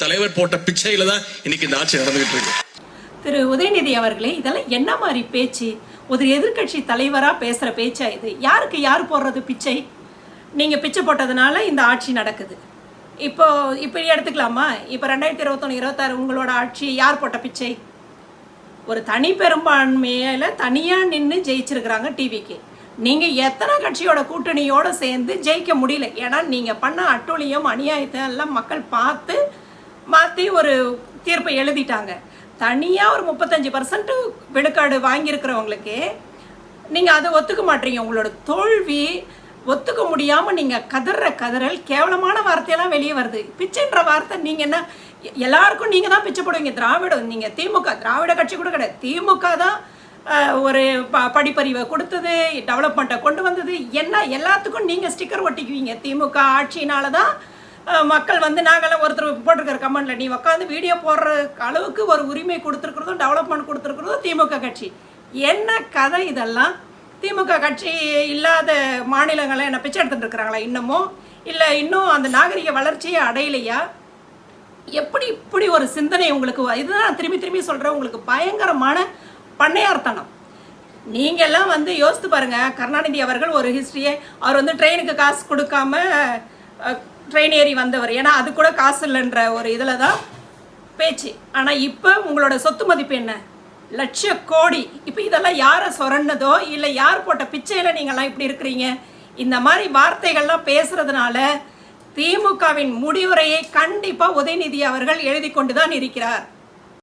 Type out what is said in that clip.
தலைவர் போட்ட பிச்சையில தான் இன்னைக்கு இந்த ஆட்சி நடந்துகிட்டு இருக்கு. திரு உதயநிதி அவர்களே, இதெல்லாம் என்ன மாதிரி பேச்சு? ஒரு எதிர்கட்சி தலைவரா பேசுற பேச்சா இது? யாருக்கு யார் போடுறது பிச்சை? நீங்க பிச்சை போட்டதுனால இந்த ஆட்சி நடக்குது. இப்போ இப்படி எடுத்துக்கலாமா? இப்போ 2021-26 உங்களோட ஆட்சி யார் போட்ட பிச்சை? ஒரு தனி பெரும்பான்மையில தனியா நின்று ஜெயிச்சிருக்கிறாங்க டிவிக்கு. நீங்க எத்தனை கட்சியோட கூட்டணியோட சேர்ந்து ஜெயிக்க முடியல. ஏன்னா நீங்க பண்ண அட்டூழியம் அநியாயத்தை எல்லாம் மக்கள் பார்த்து மாற்றி ஒரு தீர்ப்பை எழுதிட்டாங்க. தனியாக ஒரு 35% விழுக்காடு வாங்கியிருக்கிறவங்களுக்கு நீங்கள் அதை ஒத்துக்க மாட்டீங்க. உங்களோட தோல்வி ஒத்துக்க முடியாமல் நீங்கள் கதறல் கேவலமான வார்த்தையெல்லாம் வெளியே வருது. பிச்சைன்ற வார்த்தை நீங்கள் என்ன எல்லாருக்கும் நீங்கள் தான் பிச்சை போடுவீங்க. நீங்கள் திராவிட கட்சி கூட கிடையாது. திமுக தான் ஒரு படிப்பறிவை கொடுத்தது, டெவலப்மெண்ட்டை கொண்டு வந்தது. என்ன எல்லாத்துக்கும் நீங்கள் ஸ்டிக்கர் ஒட்டிக்குவீங்க. திமுக ஆட்சினால தான் மக்கள் நாங்களாம் ஒருத்தர் போட்டிருக்கிற கமெண்ட்ல நீ உட்காந்து வீடியோ போடுற அளவுக்கு ஒரு உரிமை கொடுத்துருக்கிறதும் டெவலப்மெண்ட் கொடுத்துருக்கிறதும் திமுக கட்சி. என்ன கதை இதெல்லாம்? திமுக கட்சி இல்லாத மாநிலங்களை என்ன பிச்சை எடுத்துட்டு இருக்கிறாங்களா இன்னமும்? இல்லை இன்னும் அந்த நாகரிக வளர்ச்சியை அடையலையா? எப்படி இப்படி ஒரு சிந்தனை உங்களுக்கு? இதுதான் நான் திரும்பி சொல்கிறேன், உங்களுக்கு பயங்கரமான பண்ணையார்த்தனம். நீங்கள்லாம் யோசித்து பாருங்கள். கருணாநிதி அவர்கள் ஒரு ஹிஸ்ட்ரியை, அவர் ட்ரெயினுக்கு காசு கொடுக்காம ட்ரெயின் ஏறி வந்தவர். ஏன்னா அது கூட காசு இல்லைன்ற ஒரு இதில் தான் பேச்சு. ஆனால் இப்போ உங்களோட சொத்து மதிப்பு என்ன? லட்ச கோடி. இப்போ இதெல்லாம் யாரை சொரன்னதோ இல்லை யார் போட்ட பிச்சையில் நீங்கள்லாம் இப்படி இருக்கிறீங்க? இந்த மாதிரி வார்த்தைகள்லாம் பேசுறதுனால திமுகவின் முடிவுரையை கண்டிப்பாக உதயநிதி அவர்கள் எழுதி கொண்டு தான் இருக்கிறார்.